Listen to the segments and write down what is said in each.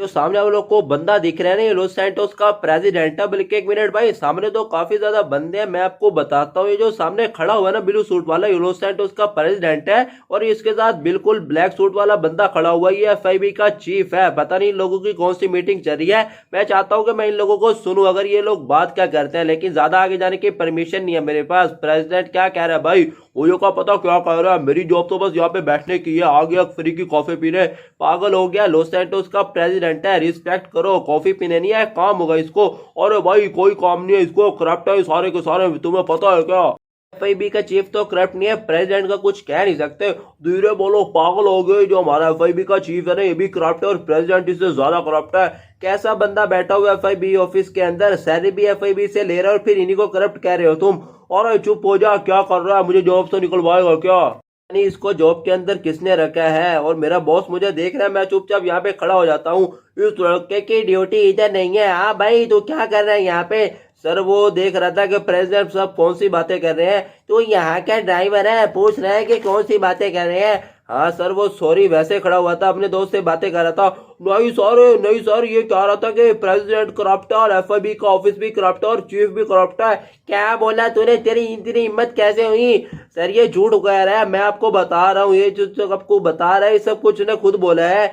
जो सामने आप लोग को बंदा दिख रहा है ना, ये लॉस सैंटोस का प्रेसिडेंट है। बल्कि एक मिनट भाई, सामने तो काफी ज्यादा बंदे हैं, मैं आपको बताता हूँ। ये जो सामने खड़ा हुआ है ना ब्लू सूट वाला, ये लॉस सैंटोस का प्रेसिडेंट है। और इसके साथ बिल्कुल ब्लैक सूट वाला बंदा खड़ा हुआ है, ये एफआईबी का चीफ है। पता नहीं इन लोगों की कौन सी मीटिंग चल रही है। मैं चाहता हूँ कि मैं इन लोगों को सुनूं, अगर ये लोग बात क्या करते हैं, लेकिन ज्यादा आगे जाने की परमिशन नहीं है मेरे पास। प्रेसिडेंट क्या कह रहा है भाई, ओयो का पता क्या कह रहा है, मेरी जॉब तो बस यहाँ पे बैठने की है, आ गया फ्री की कॉफी पीने। पागल हो गया, लॉस सैंटोस का प्रेसिडेंट है, रिस्पेक्ट करो। कॉफी पीने नहीं है, काम होगा इसको। अरे भाई कोई काम नहीं है इसको, करप्ट है सारे के सारे, तुम्हें पता है क्या। एफआईबी का चीफ तो करप्ट नहीं है, प्रेसिडेंट का कुछ कह नहीं सकते। धीरे बोलो, पागल हो गए। जो हमारा एफआईबी का चीफ है ना, ये भी करप्ट है और प्रेसिडेंट इससे ज्यादा करप्ट है। कैसा बंदा बैठा हुआ एफआईबी ऑफिस के अंदर, सैलरी भी एफआईबी से ले रहे हो और फिर इन्हीं को करप्ट कह रहे हो तुम। और चुप हो जा, क्या कर रहा है, मुझे जॉब से निकलवाएगा क्या। नहीं, इसको जॉब के अंदर किसने रखा है, और मेरा बॉस मुझे देख रहा है, मैं चुपचाप यहाँ पे खड़ा हो जाता हूँ। इस लड़के की ड्यूटी इधर नहीं है। हाँ भाई, तू क्या कर रहा है यहाँ पे। सर वो देख रहा था कि प्रेसिडेंट साहब कौन सी बातें कर रहे हैं, तो यहाँ का ड्राइवर है, पूछ रहा है कि कौन सी बातें कर रहे हैं। हाँ सर, वो सॉरी वैसे खड़ा हुआ था, अपने दोस्त से बातें कर रहा था। नहीं सर, नहीं सर, ये कह रहा था कि प्रेसिडेंट करप्ट है और एफआईबी का ऑफिस भी करप्ट है और चीफ भी करप्ट है। क्या बोला तूने, तेरी इतनी हिम्मत कैसे हुई। सर ये झूठ कह रहा है, मैं आपको बता रहा हूँ, ये जो आपको बता रहा है सब कुछ ने खुद बोला है।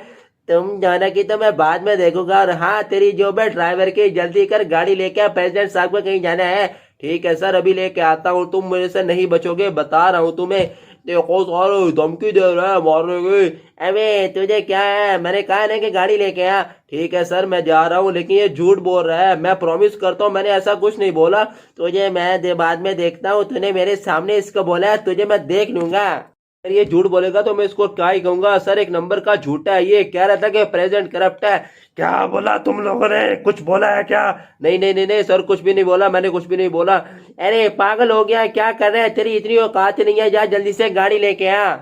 तुम जाना की तो मैं बाद में देखूंगा। और हाँ, तेरी जॉब है ड्राइवर की, जल्दी कर गाड़ी लेके आ, प्रेसिडेंट साहब को कहीं जाना है। ठीक है सर, अभी लेके आता हूँ, तुम मेरे से नहीं बचोगे, बता रहा हूँ तुम्हें। देखो सर, धमकी दे रहा है मारने की। अबे तुझे क्या है, मैंने कहा ना कि गाड़ी लेके आ। ठीक है सर, मैं जा रहा हूँ, लेकिन ये झूठ बोल रहा है। मैं प्रॉमिस करता हूँ मैंने ऐसा कुछ नहीं बोला। तुझे मैं बाद में देखता हूँ, तूने मेरे सामने इसको बोला है, तुझे मैं देख लूंगा। अगर ये झूठ बोलेगा तो मैं इसको क्या ही कहूंगा। सर एक नंबर का झूठा है, ये कह रहा था कि प्रेसिडेंट करप्ट है। क्या बोला तुम लोगों ने, कुछ बोला है क्या। नहीं नहीं नहीं नहीं सर, कुछ भी नहीं बोला, मैंने कुछ भी नहीं बोला। अरे पागल हो गया, क्या कर रहा है, तेरी इतनी औकात नहीं है, जा जल्दी से गाड़ी लेके आ।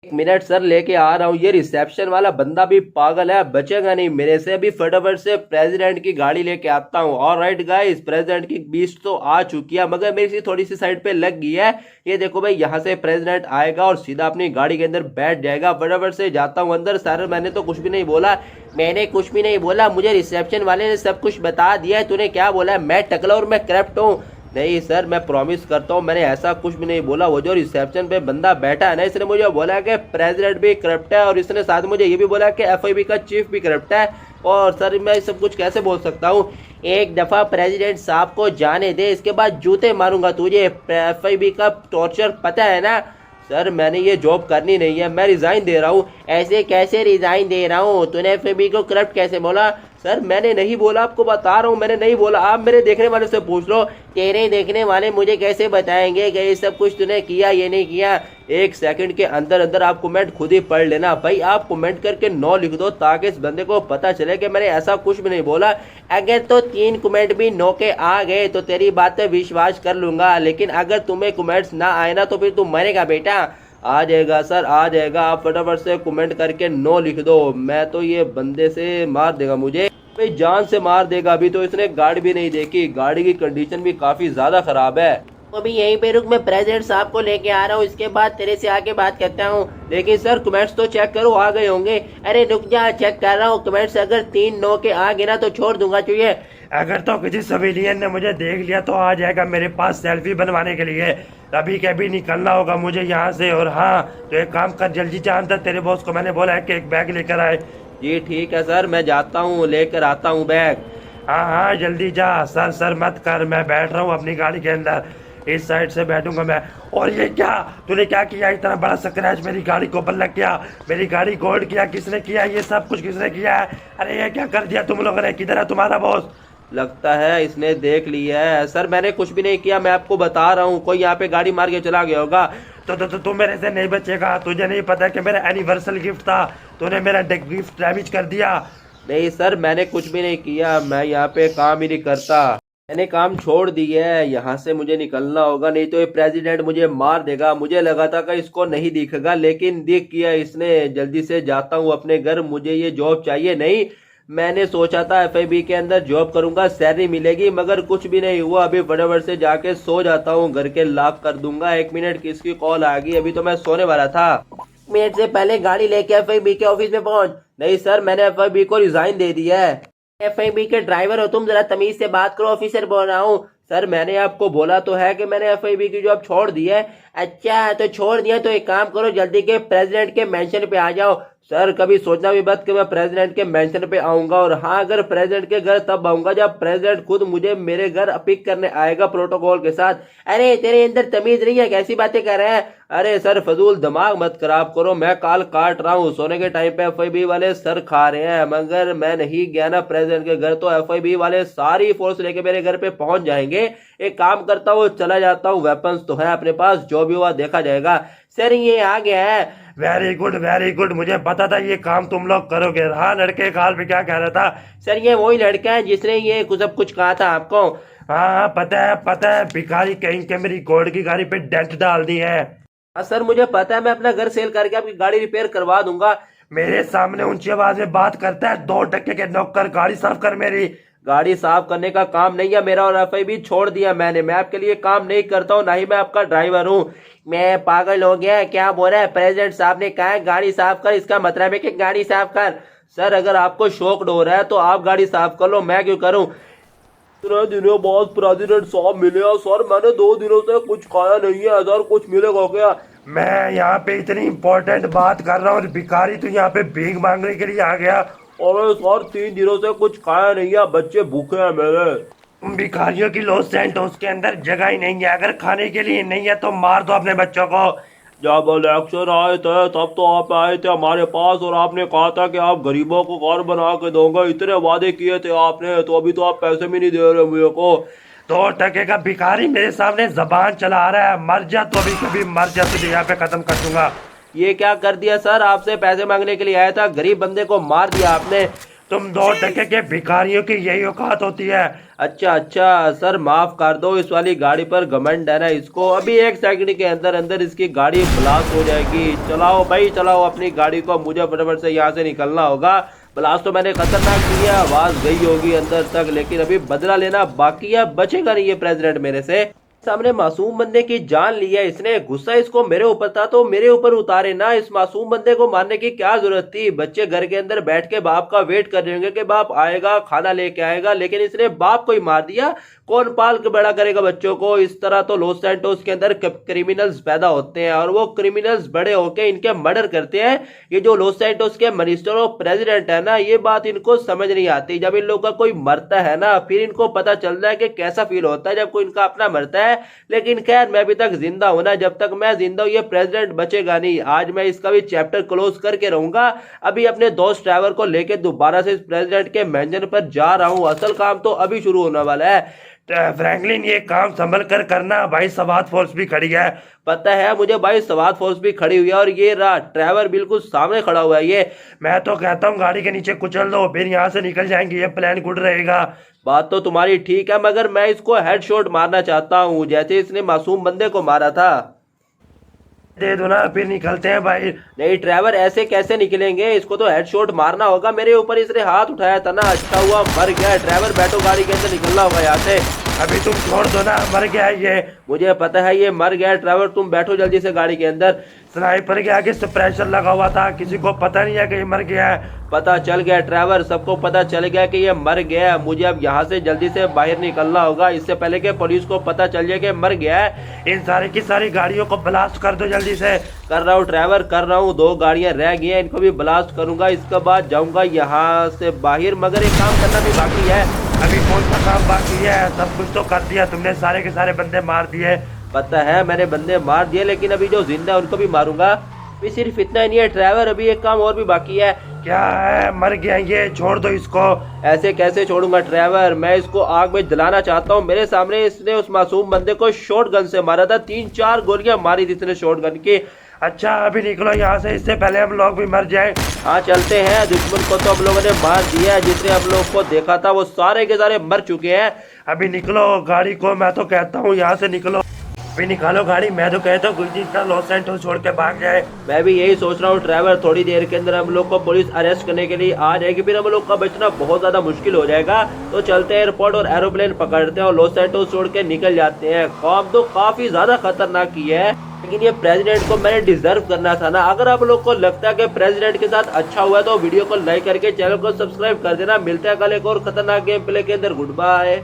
एक मिनट सर, लेके आ रहा हूँ। ये रिसेप्शन वाला बंदा भी पागल है, बचेगा नहीं मेरे से। अभी फटाफट से प्रेसिडेंट की गाड़ी लेके आता हूँ। ऑलराइट गाइस, प्रेसिडेंट की बीच तो आ चुकी है, मगर मेरी थोड़ी सी साइड पे लग गई है। ये देखो भाई, यहाँ से प्रेसिडेंट आएगा और सीधा अपनी गाड़ी के अंदर बैठ जाएगा। फटाफट से जाता हूँ अंदर। सर मैंने तो कुछ भी नहीं बोला, मैंने कुछ भी नहीं बोला, मुझे रिसेप्शन वाले ने सब कुछ बता दिया है। तूने क्या बोला, मैं टकला और मैं करप्ट हूँ। नहीं सर, मैं प्रॉमिस करता हूँ मैंने ऐसा कुछ भी नहीं बोला। वो जो रिसेप्शन पे बंदा बैठा है ना, इसने मुझे बोला कि प्रेसिडेंट भी करप्ट है, और इसने साथ मुझे ये भी बोला कि एफआईबी का चीफ भी करप्ट है। और सर मैं सब कुछ कैसे बोल सकता हूँ। एक दफा प्रेसिडेंट साहब को जाने दे, इसके बाद जूते मारूंगा तुझे। एफआईबी का टॉर्चर पता है ना। सर मैंने ये जॉब करनी नहीं है, मैं रिजाइन दे रहा हूँ। ऐसे कैसे रिजाइन दे रहा हूँ, तूने एफआईबी को करप्ट कैसे बोला। सर मैंने नहीं बोला, आपको बता रहा हूँ मैंने नहीं बोला। आप मेरे देखने वाले से पूछ लो, तेरे देखने वाले मुझे कैसे बताएंगे कि ये सब कुछ तूने किया ये नहीं किया। एक सेकंड के अंदर अंदर आप कमेंट खुद ही पढ़ लेना भाई। आप कमेंट करके 9 लिख दो, ताकि इस बंदे को पता चले कि मैंने ऐसा कुछ भी नहीं बोला। अगर तो 3 कमेंट भी 9 के आ गए तो तेरी बात पे विश्वास कर लूंगा, लेकिन अगर तुम्हें कमेंट्स ना आए ना, तो फिर तुम मरेगा बेटा। आ जाएगा सर, आ जाएगा। आप फटाफट से कमेंट करके 9 लिख दो। मैं तो ये बंदे से मार देगा मुझे भाई, जान से मार देगा। अभी तो इसने गाड़ी भी नहीं देखी, गाड़ी की कंडीशन भी काफी ज्यादा खराब है। अभी यहीं पे रुक, मैं प्रेसिडेंट साहब को लेके आ रहा हूँ, इसके बाद तेरे से आके बात करता हूँ। लेकिन सर कमेंट्स तो चेक करो, आ गए होंगे। अरे रुक जा, चेक कर रहा हूँ कमेंट्स। अगर 3 9 के आ गए ना तो छोड़ दूंगा तुझे। अगर तो किसी सिविलियन ने मुझे देख लिया तो आ जाएगा मेरे पास सेल्फी बनवाने के लिए। अभी के अभी निकलना होगा मुझे यहाँ से। और हाँ, तो एक काम कर, जल्दी जा अंदर, तेरे बॉस को मैंने बोला है कि एक बैग लेकर आए। जी ठीक है सर, मैं जाता हूँ, लेकर आता हूँ बैग। हाँ हाँ जल्दी जा। सर सर मत कर, मैं बैठ रहा हूँ अपनी गाड़ी के अंदर, इस साइड से बैठूंगा मैं। और ये क्या, तूने क्या किया, इतना बड़ा स्क्रैच मेरी गाड़ी को बल्ला किया, मेरी गाड़ी गोल्ड किया, किसने किया ये सब कुछ, किसने किया है। अरे ये क्या कर दिया तुम लोगों ने, किधर है तुम्हारा बॉस। लगता है इसने देख लिया है। सर मैंने कुछ भी नहीं किया, मैं आपको बता रहा हूँ, कोई यहाँ पे गाड़ी मार के चला गया होगा। तो तू मेरे से नहीं बचेगा। तुझे नहीं पता कि मेरा एनिवर्सरी गिफ्ट था, तूने मेरा गिफ्ट डैमेज कर दिया। नहीं सर, मैंने कुछ भी नहीं किया, मैं यहाँ पे काम ही नहीं करता। मैंने काम छोड़ दिया है, यहाँ से मुझे निकलना होगा, नहीं तो ये प्रेसिडेंट मुझे मार देगा। मुझे लगा था कि इसको नहीं दिखेगा, लेकिन दिख गया इसने। जल्दी से जाता हूँ अपने घर, मुझे ये जॉब चाहिए नहीं। मैंने सोचा था एफआईबी के अंदर जॉब करूंगा, सैलरी मिलेगी, मगर कुछ भी नहीं हुआ। अभी फटाफट से जाके सो जाता हूँ, घर के लॉक कर दूंगा। 1 मिनट, किसकी कॉल आ गई, अभी तो मैं सोने वाला था। मिनट से पहले गाड़ी लेके एफआईबी के ऑफिस में पहुंच। नहीं सर, मैंने एफआईबी को रिजाइन दे दिया है। एफआईबी के ड्राइवर हो तुम, जरा तमीज से बात करो, ऑफिसर बोल रहा हूँ। सर मैंने आपको बोला तो है कि मैंने एफआईबी की जॉब छोड़ दी है। अच्छा तो छोड़ दिया, तो एक काम करो, जल्दी के प्रेसिडेंट के मेंशन पे आ जाओ। सर कभी सोचना भी मत कि मैं प्रेसिडेंट के मेंशन पे आऊंगा, और हाँ अगर प्रेसिडेंट के घर तब आऊंगा जब प्रेसिडेंट खुद मुझे मेरे घर पिक करने आएगा प्रोटोकॉल के साथ। अरे तेरे अंदर तमीज नहीं है, कैसी बातें कर रहा है? अरे सर फजूल दिमाग मत खराब करो, मैं काल काट रहा हूँ, सोने के टाइम पे एफआईबी वाले सर खा रहे हैं, मगर मैं नहीं गया ना प्रेसिडेंट के घर तो एफआईबी वाले सारी फोर्स लेके मेरे घर पे पहुंच जाएंगे। एक काम करता हूँ, चला जाता हूँ, वेपन्स तो है अपने पास, जो भी हुआ देखा जाएगा। सर ये आ गया है। वेरी गुड वेरी गुड, मुझे पता था ये काम तुम लोग करोगे। हाँ लड़के काल पे क्या कह रहा था? सर ये वही लड़का है जिसने ये सब कुछ कहा था आपको। हाँ पता है, भिखारी कहीं के मेरी गोल्ड की गाड़ी पे डेंट डाल दी है। हाँ सर मुझे पता है, मैं अपना घर सेल करके आपकी गाड़ी रिपेयर करवा दूंगा। मेरे सामने ऊंची आवाज में बात करता है, 2 टके के नौकर, गाड़ी साफ कर मेरी। गाड़ी साफ करने का काम नहीं है मेरा, और एफआईबी छोड़ दिया मैंने, मैं आपके लिए काम नहीं करता हूँ, ना ही मैं आपका ड्राइवर हूँ। मैं पागल हो गया, क्या बोल रहा है? प्रेसिडेंट साहब ने कहा है गाड़ी साफ कर, इसका मतलब है कि गाड़ी साफ कर। सर अगर आपको शौक हो रहा है तो आप गाड़ी साफ कर लो, मैं क्यों करूँ? इतने दिनों बाद प्रेसिडेंट साहब मिले हैं सर, मैंने 2 दिनों से कुछ खाया नहीं है सर, कुछ मिलेगा क्या? मैं यहाँ पे इतनी इंपॉर्टेंट बात कर रहा हूँ और भिखारी तू यहाँ पे भीख मांगने के लिए आ गया। अरे सर 3 दिनों से कुछ खाया नहीं है, बच्चे भूखे हैं मेरे। भिखारियों की लॉस सैंटोस के अंदर जगह ही नहीं है, अगर खाने के लिए नहीं है तो मार दो अपने बच्चों को। जब इलेक्शन आए थे तब तो आप आए थे हमारे पास, और आपने कहा था कि आप गरीबों को घर बना के दोगे, इतने वादे किए थे आपने, तो अभी तो आप पैसे भी नहीं दे रहे मुझे को। 2 टके का भिखारी मेरे सामने जबान चला रहा है, मर जा तो अभी कभी मर जा, तुझे यहाँ पे खत्म कर दूंगा। ये क्या कर दिया सर? आपसे पैसे मांगने के लिए आया था, गरीब बंदे को मार दिया आपने। तुम 2 टके के भिखारियों की यही औकात होती है। अच्छा सर माफ कर दो, इस वाली गाड़ी पर घमंड है ना इसको, अभी 1 सेकंड के अंदर अंदर इसकी गाड़ी ब्लास्ट हो जाएगी। चलाओ भाई चलाओ अपनी गाड़ी को, मुझे फटाफट से यहाँ से निकलना होगा। ब्लास्ट तो मैंने खतरनाक किया, आवाज गई होगी अंदर तक, लेकिन अभी बदला लेना बाकी है, बचेगा नहीं ये प्रेसिडेंट मेरे से। सामने मासूम बंदे की जान ली है इसने, गुस्सा इसको मेरे ऊपर था तो मेरे ऊपर उतारे ना, इस मासूम बंदे को मारने की क्या जरूरत थी? बच्चे घर के अंदर बैठ के बाप का वेट कर रहे होंगे कि बाप आएगा खाना लेके आएगा, लेकिन इसने बाप को ही मार दिया। कौन पाल के बड़ा करेगा बच्चों को? इस तरह तो लॉस सैंटोस के अंदर क्रिमिनल्स पैदा होते हैं, और वो क्रिमिनल्स बड़े होके इनके मर्डर करते हैं। ये जो लॉस सैंटोस के मिनिस्टर और प्रेसिडेंट है ना, ये बात इनको समझ नहीं आती। जब इन लोगों का कोई मरता है ना, फिर इनको पता चलता है कि कैसा फील होता है जब कोई इनका अपना मरता है। लेकिन खैर मैं अभी तक जिंदा हूं ना, जब तक मैं जिंदा हूं ये प्रेसिडेंट बचेगा नहीं। आज मैं इसका भी चैप्टर क्लोज करके रहूंगा। अभी अपने दोस्त ड्राइवर को लेके दोबारा से इस प्रेसिडेंट के मेंशन पर जा रहा हूं, असल काम तो अभी शुरू होने वाला है। फ्रैंकलिन ये काम संभल कर करना भाई, सवात फोर्स भी खड़ी है। पता है मुझे भाई, सवात फोर्स भी खड़ी हुई है, और ये रहा ड्राइवर बिल्कुल सामने खड़ा हुआ है। ये मैं तो कहता हूँ गाड़ी के नीचे कुचल दो, फिर यहाँ से निकल जाएंगे, ये प्लान गुड रहेगा। बात तो तुम्हारी ठीक है, मगर मैं इसको हेडशॉट मारना चाहता हूँ, जैसे इसने मासूम बंदे को मारा था। दे दो ना, फिर निकलते हैं भाई। नहीं ड्राइवर ऐसे कैसे निकलेंगे, इसको तो हेडशॉट मारना होगा। मेरे ऊपर इसने हाथ उठाया था ना, अच्छा हुआ मर गया। ड्राइवर बैठो, गाड़ी के अंदर निकलना होगा यहाँ से। अभी तुम छोड़ दो ना, मर गया ये। मुझे पता है ये मर गया। ड्राइवर तुम बैठो जल्दी से गाड़ी के अंदर। स्नाइपर के आगे से प्रेशर लगा हुआ था, किसी को पता नहीं है कि ये मर गया है। पता चल गया ड्राइवर, सबको पता चल गया कि ये मर गया। मुझे अब यहाँ से जल्दी से बाहर निकलना होगा, इससे पहले कि पुलिस को पता चल जाए कि मर गया है। इन सारी की सारी गाड़ियों को ब्लास्ट कर दो जल्दी से। कर रहा हूँ ड्राइवर, कर रहा हूँ। 2 गाड़ियाँ रह गई हैं, इनको भी ब्लास्ट करूंगा। इसके बाद जाऊंगा यहाँ से बाहर, मगर एक काम करना भी बाकी है। अभी कौन सा काम बाकी है? सब कुछ तो कर दिया तुमने, सारे के सारे बंदे मार दिए। पता है मैंने बंदे मार दिए, लेकिन अभी जो जिंदा है उनको भी मारूंगा। अभी सिर्फ इतना ही नहीं है ड्राइवर, अभी एक काम और भी बाकी है। क्या है? मर गया ये, छोड़ दो इसको। ऐसे कैसे छोड़ूंगा ड्राइवर, मैं इसको आग में जलाना चाहता हूँ। मेरे सामने इसने उस मासूम बंदे को शॉटगन से मारा था, 3-4 गोलियां मारी थी इसने शॉटगन की। अच्छा अभी निकलो यहाँ से, इससे पहले हम लोग भी मर जाए। हाँ चलते हैं, दुश्मन को तो हम लोगों ने मार दिया है, जिसने हम लोग को देखा था वो सारे के सारे मर चुके हैं। अभी निकलो गाड़ी को, मैं तो कहता हूँ यहाँ से निकलो। अभी निकालो गाड़ी, मैं तो कहता हूँ गुलजीत का लॉस सैंटोस छोड़ के भाग जाए। मैं भी यही सोच रहा हूँ ड्राइवर, थोड़ी देर के अंदर हम लोग को पुलिस अरेस्ट करने के लिए आ जाएगी, फिर हम लोग का बचना बहुत ज्यादा मुश्किल हो जाएगा। तो चलते हैं एयरपोर्ट और एरोप्लेन पकड़ते हैं और लॉस सैंटोस छोड़ के निकल जाते हैं। काम तो काफी ज्यादा खतरनाक की है। लेकिन ये प्रेसिडेंट को मैंने डिजर्व करना था ना। अगर आप लोग को लगता है कि प्रेसिडेंट के साथ अच्छा हुआ है तो वीडियो को लाइक करके चैनल को सब्सक्राइब कर देना। मिलते हैं कल एक और खतरनाक गेम प्ले के अंदर। Good bye.